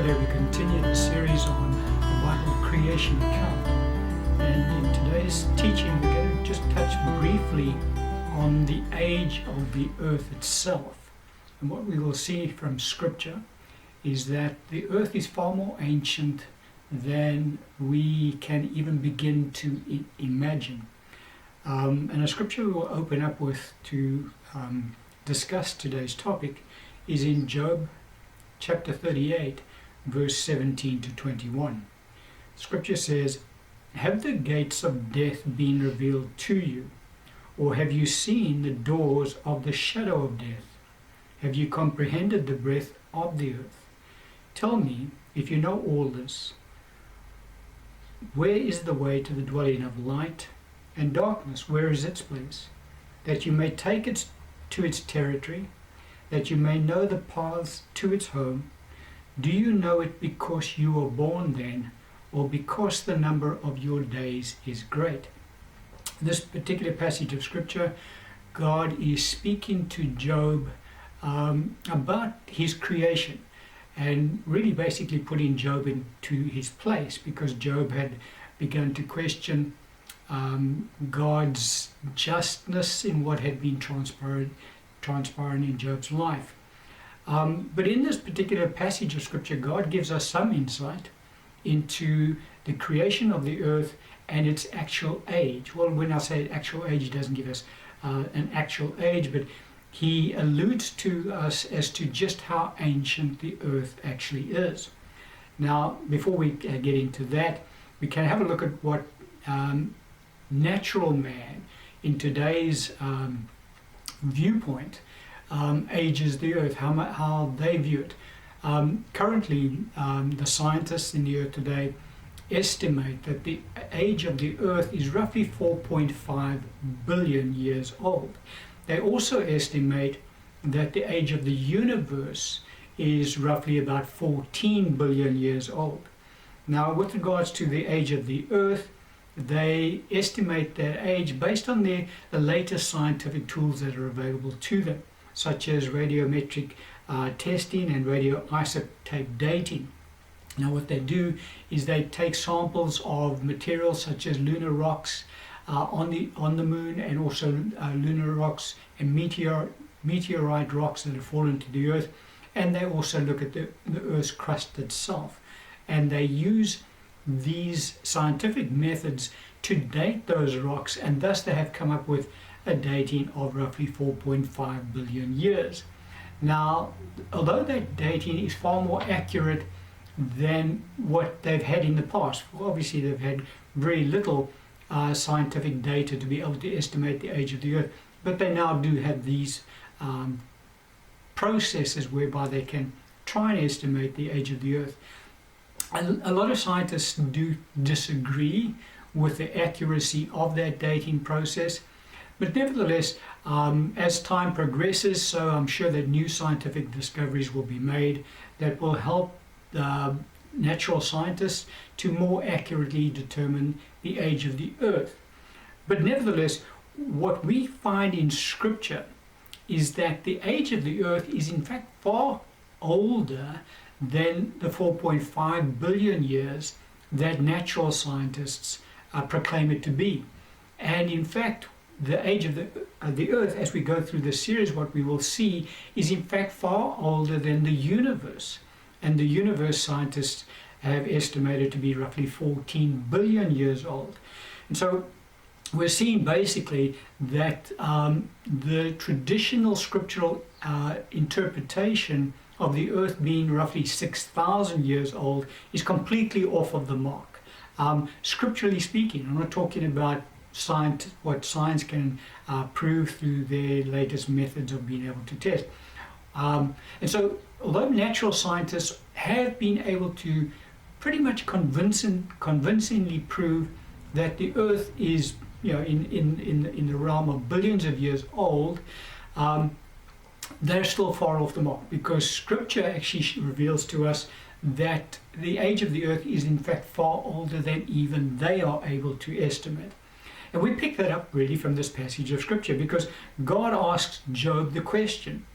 Today we continue the series on the Bible creation account, and in today's teaching we're going to just touch briefly on the age of the earth itself. And what we will see from scripture is that the earth is far more ancient than we can even begin to imagine. And a scripture we will open up with to discuss today's topic is in Job chapter 38, verse 17 to 21. Scripture says, "Have the gates of death been revealed to you? Or have you seen the doors of the shadow of death? Have you comprehended the breadth of the earth? Tell me, if you know all this, where is the way to the dwelling of light? And darkness, where is its place? That you may take it to its territory, that you may know the paths to its home. Do you know it because you were born then, or because the number of your days is great?" This particular passage of scripture, God is speaking to Job about his creation, and really basically putting Job into his place, because Job had begun to question God's justness in what had been transpiring in Job's life. But in this particular passage of scripture, God gives us some insight into the creation of the earth and its actual age. Well, when I say actual age, he doesn't give us an actual age, but he alludes to us as to just how ancient the earth actually is. Now, before we get into that, we can have a look at what natural man in today's viewpoint ages the earth, how they view it. Currently, the scientists in the earth today estimate that the age of the earth is roughly 4.5 billion years old. They also estimate that the age of the universe is roughly about 14 billion years old. Now, with regards to the age of the earth, they estimate that age based on the latest scientific tools that are available to them, such as radiometric testing and radioisotope dating. Now, what they do is they take samples of materials such as lunar rocks on the moon, and also lunar rocks and meteorite rocks that have fallen to the earth, and they also look at the earth's crust itself, and they use these scientific methods to date those rocks, and thus they have come up with a dating of roughly 4.5 billion years. Now, although that dating is far more accurate than what they've had in the past, well, obviously they've had very little scientific data to be able to estimate the age of the earth, but they now do have these processes whereby they can try and estimate the age of the earth. A lot of scientists do disagree with the accuracy of that dating process, but nevertheless, as time progresses, so I'm sure that new scientific discoveries will be made that will help natural scientists to more accurately determine the age of the earth. But nevertheless, what we find in scripture is that the age of the earth is in fact far older than the 4.5 billion years that natural scientists proclaim it to be. And in fact, the age of the earth, as we go through this series, what we will see is in fact far older than the universe. And the universe scientists have estimated to be roughly 14 billion years old. And so we're seeing basically that the traditional scriptural interpretation of the earth being roughly 6,000 years old is completely off of the mark. Scripturally speaking, I'm not talking about science, what science can prove through their latest methods of being able to test. And so, although natural scientists have been able to pretty much convincingly prove that the earth is, in the realm of billions of years old, they're still far off the mark, because scripture actually reveals to us that the age of the earth is in fact far older than even they are able to estimate. And we pick that up really from this passage of scripture, because God asks Job the question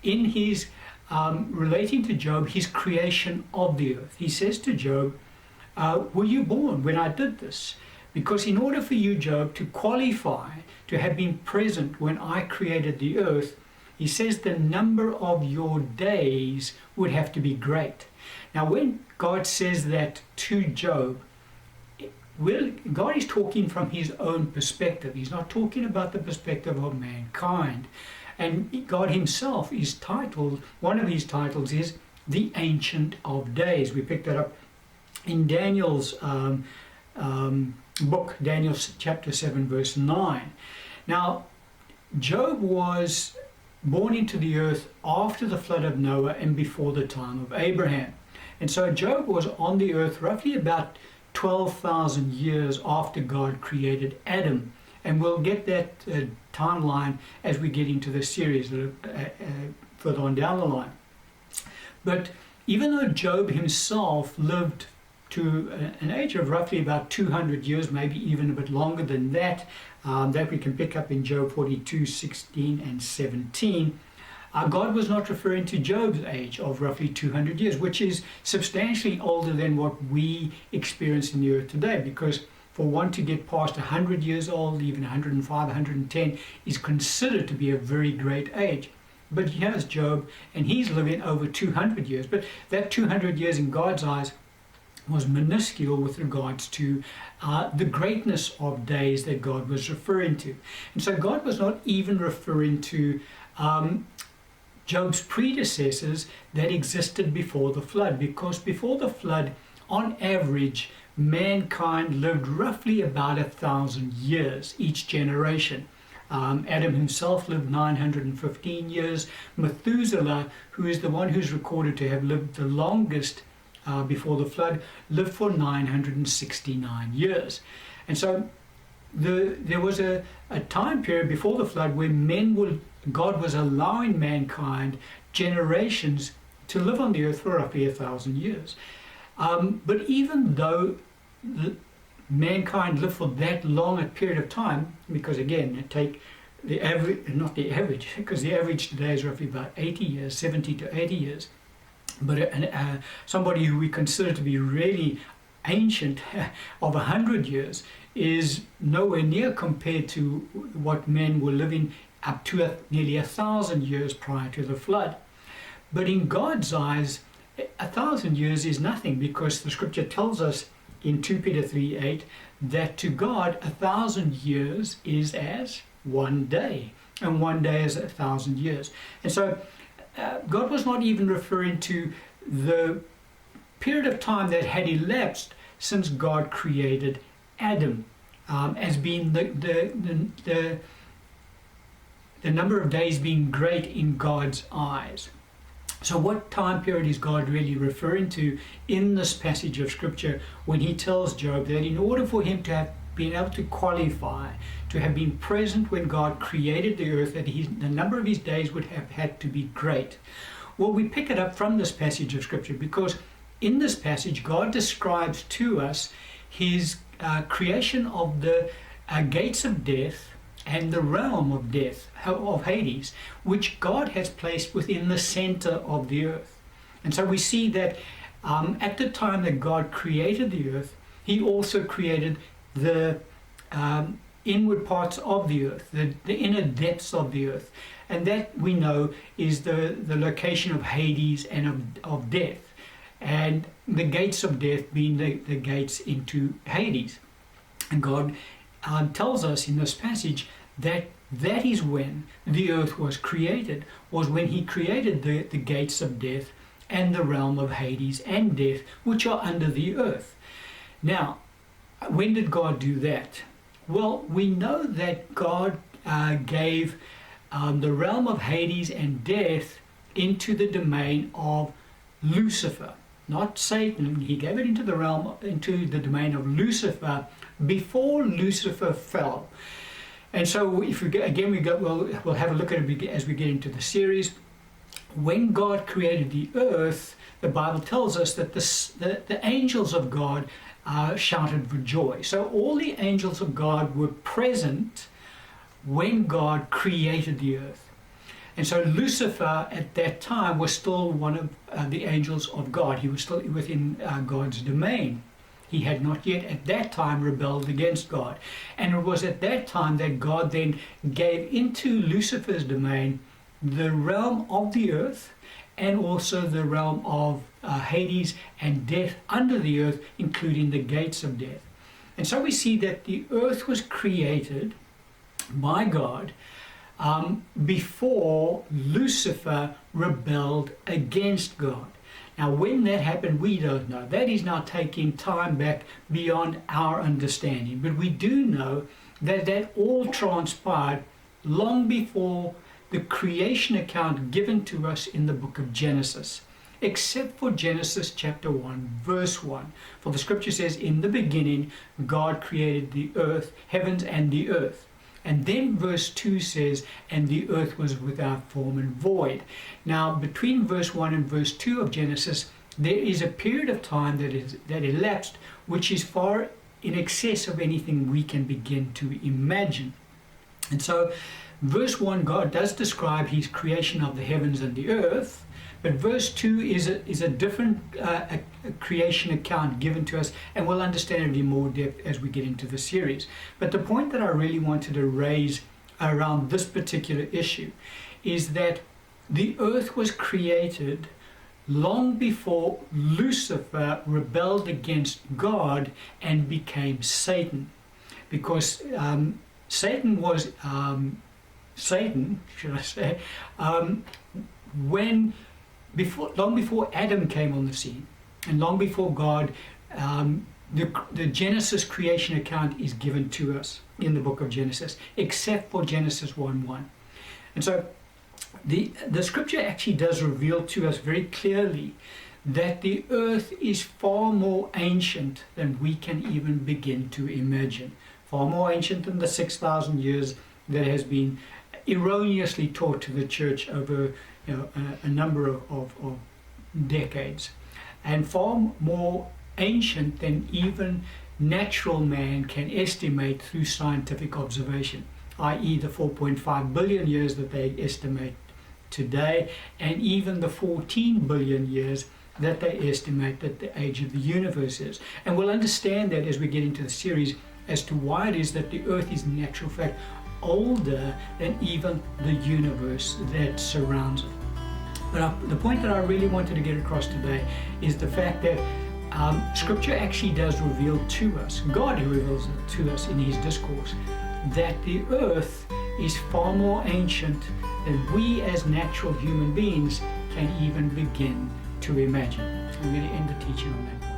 in his relating to Job, his creation of the earth. He says to Job, were you born when I did this? Because in order for you, Job, to qualify to have been present when I created the earth, he says the number of your days would have to be great. Now, when God says that to Job, God is talking from his own perspective. He's not talking about the perspective of mankind. And God himself is titled, one of his titles is the Ancient of Days. We picked that up in Daniel's book, Daniel chapter 7, verse 9. Now, Job was born into the earth after the flood of Noah and before the time of Abraham. And so Job was on the earth roughly about 12,000 years after God created Adam. And we'll get that timeline as we get into the series further on down the line. But even though Job himself lived to an age of roughly about 200 years, maybe even a bit longer than that, that we can pick up in Job 42, 16 and 17, God was not referring to Job's age of roughly 200 years, which is substantially older than what we experience in the earth today, because for one to get past 100 years old, even 105, 110, is considered to be a very great age. But here's Job, and he's living over 200 years. But that 200 years in God's eyes was minuscule with regards to the greatness of days that God was referring to. And so God was not even referring to Job's predecessors that existed before the flood, because before the flood, on average, mankind lived roughly about 1,000 years each generation. Adam himself lived 915 years. Methuselah, who is the one who's recorded to have lived the longest before the flood, lived for 969 years. And so there was a time period before the flood where God was allowing mankind, generations, to live on the earth for roughly 1,000 years. But even though mankind lived for that long a period of time, because again, take the average, not the average, because the average today is roughly about 80 years, 70 to 80 years. But somebody who we consider to be really ancient of 100 years is nowhere near compared to what men were living up to nearly 1,000 years prior to the flood. But in God's eyes, 1,000 years is nothing, because the scripture tells us in 2 Peter 3:8 that to God 1,000 years is as one day, and one day is 1,000 years. And so God was not even referring to the period of time that had elapsed since God created Adam as being the number of days being great in God's eyes. So what time period is God really referring to in this passage of Scripture when he tells Job that in order for him to have been able to qualify, to have been present when God created the earth, that the number of his days would have had to be great? Well, we pick it up from this passage of Scripture, because in this passage God describes to us his creation of the gates of death and the realm of death, of Hades, which God has placed within the center of the earth. And so we see that at the time that God created the earth, he also created the inward parts of the earth, the inner depths of the earth. And that, we know, is the location of Hades and of death. And the gates of death being the gates into Hades. And God tells us in this passage that that is when the earth was created, was when he created the gates of death and the realm of Hades and death, which are under the earth. Now, when did God do that? Well, we know that God gave the realm of Hades and death into the domain of Lucifer, not Satan. He gave it into the domain of Lucifer before Lucifer fell. And so, we'll have a look at it as we get into the series. When God created the earth, the Bible tells us that the angels of God shouted for joy. So all the angels of God were present when God created the earth. And so Lucifer at that time was still one of the angels of God. He was still within God's domain. He had not yet at that time rebelled against God. And it was at that time that God then gave into Lucifer's domain the realm of the earth and also the realm of Hades and death under the earth, including the gates of death. And so we see that the earth was created by God before Lucifer rebelled against God. Now, when that happened, we don't know. That is now taking time back beyond our understanding. But we do know that that all transpired long before the creation account given to us in the book of Genesis, except for Genesis chapter 1, verse 1. For the scripture says, in the beginning, God created the earth, heavens and the earth. And then verse 2 says, and the earth was without form and void. Now, between verse 1 and verse 2 of Genesis, there is a period of time that elapsed, which is far in excess of anything we can begin to imagine. And so, verse 1, God does describe his creation of the heavens and the earth, but verse 2 is a different creation account given to us, and we'll understand it in more depth as we get into the series. But the point that I really wanted to raise around this particular issue is that the earth was created long before Lucifer rebelled against God and became Satan. Because Satan was, Satan, should I say, long before Adam came on the scene, and long before God, the Genesis creation account is given to us in the book of Genesis, except for Genesis 1:1. And so the scripture actually does reveal to us very clearly that the earth is far more ancient than we can even begin to imagine. Far more ancient than the 6,000 years that has been erroneously taught to the church over a number of decades, and far more ancient than even natural man can estimate through scientific observation, i.e. the 4.5 billion years that they estimate today, and even the 14 billion years that they estimate that the age of the universe is. And we'll understand that as we get into the series as to why it is that the earth is in actual fact older than even the universe that surrounds it. But the point that I really wanted to get across today is the fact that Scripture actually does reveal to us, God reveals it to us in his discourse, that the earth is far more ancient than we as natural human beings can even begin to imagine. I'm going to end the teaching on that.